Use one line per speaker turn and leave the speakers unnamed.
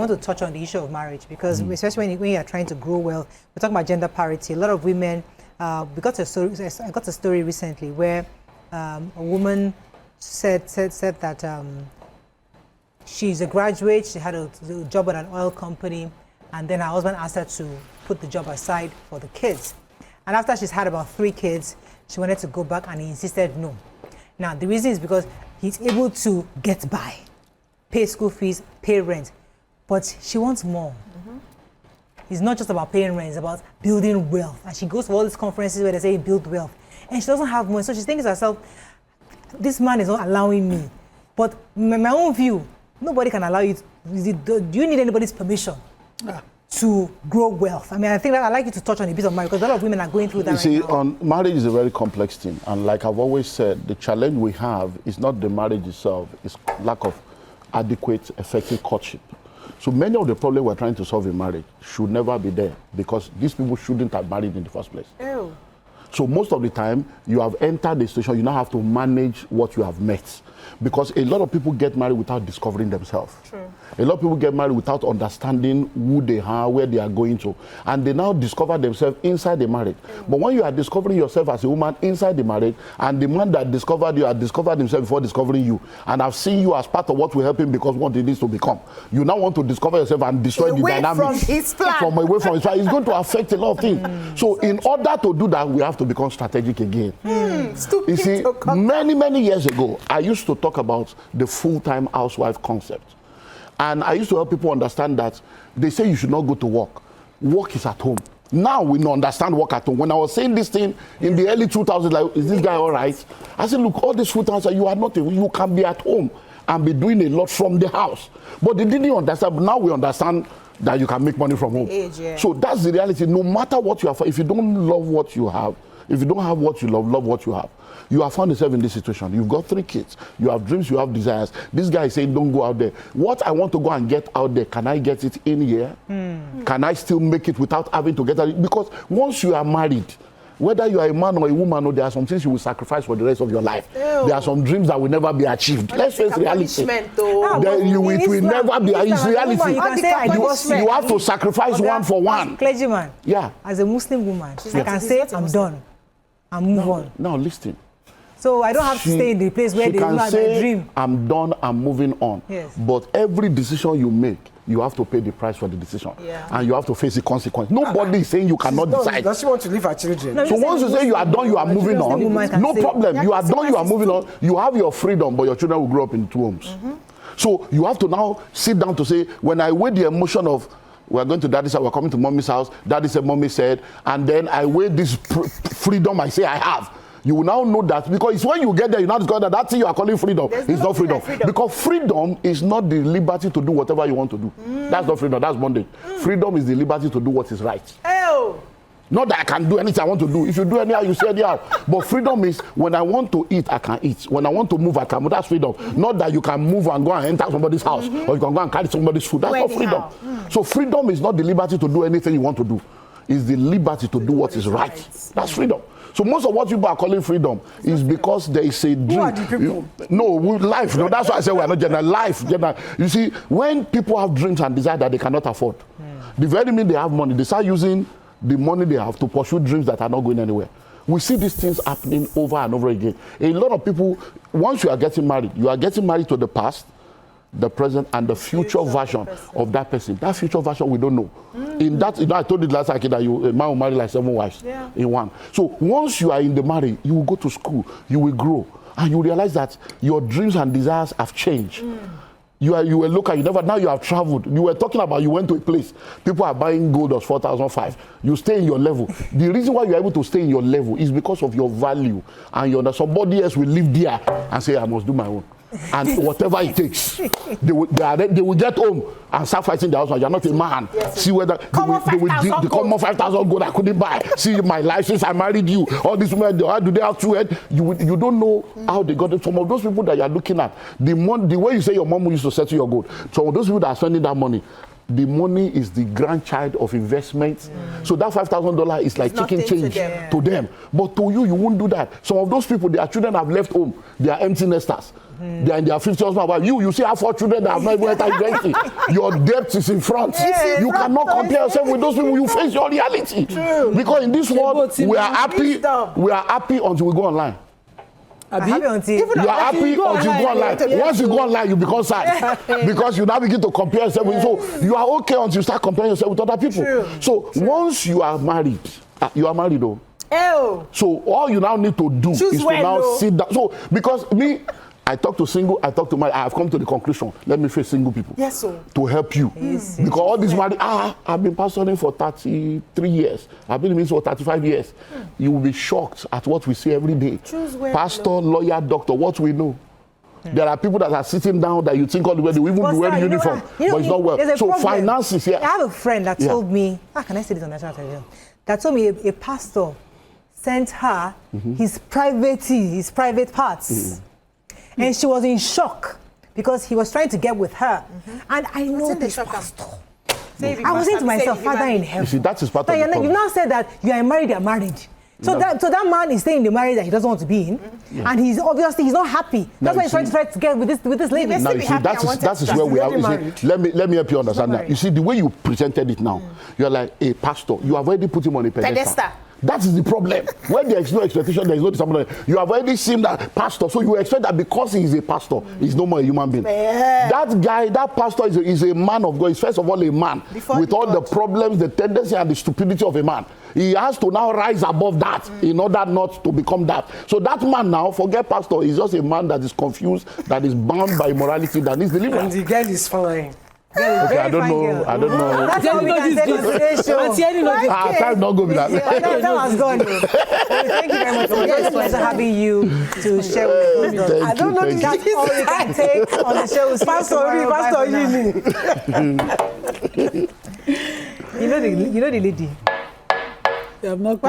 want to touch on the issue of marriage because especially when you are trying to grow wealth, we're talking about gender parity. A lot of women, we got a story. I got a story recently where a woman said that she's a graduate. She had a job at an oil company, and then her husband asked her to put the job aside for the kids. And after she's had about 3 kids, she wanted to go back, and he insisted no. Now the reason is because he's able to get by, pay school fees, pay rent, but she wants more. It's not just about paying rent, it's about building wealth. And she goes to all these conferences where they say build wealth. And she doesn't have money, so she's thinking to herself, this man is not allowing me. But in my own view, nobody can allow you. Do you need anybody's permission to grow wealth? I mean, I think that I'd like you to touch on a bit of marriage because a lot of women are going through that right now.
You see, marriage is a very complex thing. And like I've always said, the challenge we have is not the marriage itself, it's lack of adequate, effective courtship. So many of the problems we're trying to solve in marriage should never be there because these people shouldn't have married in the first place.
Ew.
So most of the time, you have entered the situation, you now have to manage what you have met. Because a lot of people get married without discovering themselves.
True.
A lot of people get married without understanding who they are, where they are going to. And they now discover themselves inside the marriage. But when you are discovering yourself as a woman inside the marriage, and the man that discovered you has discovered himself before discovering you, and I've seen you as part of what will help him become what he needs to become, you now want to discover yourself and destroy the dynamics.
From his plan.
From away from his plan. It's going to affect a lot of things. So in order to do that, we have to become strategic again.
Stupid.
You see, many years ago, I used to talk about the full-time housewife concept. And I used to help people understand that they say you should not go to work. Work is at home. Now we don't understand work at home. When I was saying this thing in the early 2000s, like, is this guy all right? I said, look, all these full-time, you are not, you can be at home and be doing a lot from the house. But they didn't understand, but now we understand that you can make money from home. So that's the reality. No matter what you have, if you don't love what you have, if you don't have what you love what you have, you have found yourself in this situation. You've got 3 kids. You have dreams, you have desires. This guy is saying, don't go out there. What I want to go and get out there, can I get it in here? Can I still make it without having to get it? Because once you are married, whether you are a man or a woman, or there are some things you will sacrifice for the rest of your life. There are some dreams that will never be achieved. Let's face reality. It will never be. It's reality. You have to sacrifice one for one.
Clergyman.
Yeah.
As a Muslim woman, I can say I'm done and move on.
Now listen.
So I don't have to stay in the place where they
can
my
say,
dream.
I'm done, I'm moving on.
Yes.
But every decision you make, you have to pay the price for the decision. And you have to face the consequence. Nobody is saying you cannot decide.
Does she want to leave her children?
No,
so once you say you are done, you are moving on. No problem. You are done, you are moving on. You have your freedom, but your children will grow up in 2 homes. So you have to now sit down to say, when I weigh the emotion of, we're going to daddy's house, we're coming to mommy's house, daddy said, mommy said, and then I weigh this freedom I say I have. You will now know that, because it's when you get there, you now discover that thing you are calling freedom is not freedom. Because freedom is not the liberty to do whatever you want to do. That's not freedom, that's bondage. Freedom is the liberty to do what is right. Not that I can do anything I want to do. If you do anyhow, you say anyhow. But freedom is when I want to eat, I can eat. When I want to move, I can move. That's freedom. Not that you can move and go and enter somebody's house, or you can go and carry somebody's food. That's not freedom. So freedom is not the liberty to do anything you want to do. It's the liberty to do what is right. That's freedom. So most of what people are calling freedom is because there is a dream.
Who are the people?
Life. No, that's why I say we are not general. Life. General. You see, when people have dreams and desires that they cannot afford, the very minute they have money, they start using the money they have to pursue dreams that are not going anywhere. We see these things happening over and over again. A lot of people, once you are getting married to the past, the present, and the future version of that person. That future version we don't know. In that, I told you last time that a man will marry like 7 wives in one. So once you are in the marriage, you will go to school, you will grow, and you realize that your dreams and desires have changed. You were local, now you have traveled. You were talking about you went to a place. People are buying gold of 4,500. You stay in your level. The reason why you're able to stay in your level is because of your value. And somebody else will live there and say, I must do my own. And whatever it takes, they will get home and start fighting the house. You're not a man. See whether they will come on 5,000 gold I couldn't buy. See my life since I married you. All these women, how do they have 2 heads? You don't know how they got it. Some of those people that you're looking at, the way you say your mom used to settle your gold. Some of those people that are spending that money, the money is the grandchild of investment. So that $5,000 is like chicken change to them. But to you, you won't do that. Some of those people, their children have left home. They are empty nesters. They are in their 50s. But you see, have 4 children that have not even entered university. Your debt is in front. You cannot compare yourself with those people. You face your reality.
True.
Because in this world, we are happy. We are happy until we go online.
You are happy until
you go online. Once you go online, you become sad because you now begin to compare yourself with. So you are okay until you start comparing yourself with other people.
True.
So once you are married, you are married though. So all you now need to do is to now sit down. So because me, I talk to single, I talk to married. I have come to the conclusion. Let me face single people.
Yes, sir.
To help you. Because all these married, I've been pastoring for 33 years. I've been in this for 35 years. You will be shocked at what we see every day. Pastor, lawyer, doctor, what we know. There are people that are sitting down that you think all the way they will even be wearing uniform, but it's not well. So problem. Finances here.
I have a friend that told me, can I say this on national television? That told me a pastor sent her his private parts. And she was in shock because he was trying to get with her. And I know this pastor. I was saying to myself, Father in heaven.
You see, that is part of the problem.
You now said that you are married, you are married. So that man is staying in the marriage that he doesn't want to be in, and he's not happy. That's why he's trying to get with this lady.
Now you see, that is where we are. Let me help you understand that. You see, the way you presented it now, you're like a pastor. You have already put him on a pedestal. That is the problem. When there is no expectation, there is no disappointment. You have already seen that pastor, so you expect that because he is a pastor, he's no more a human being. That guy, that pastor is a man of God. He's first of all a man with all the problems, the tendency, and the stupidity of a man. He has to now rise above that in order not to become that. So that man now, forget pastor, he's just a man that is confused, that is bound by immorality, that needs deliverance.
And the girl is fine.
Okay, I don't know.
That's how we can take on today's show.
Time not go with that.
That was gone. Thank you very much for this pleasure having you to share with us.
I don't know this.
That's all we can take on the show.
Pastor,
you know the lady.
You have not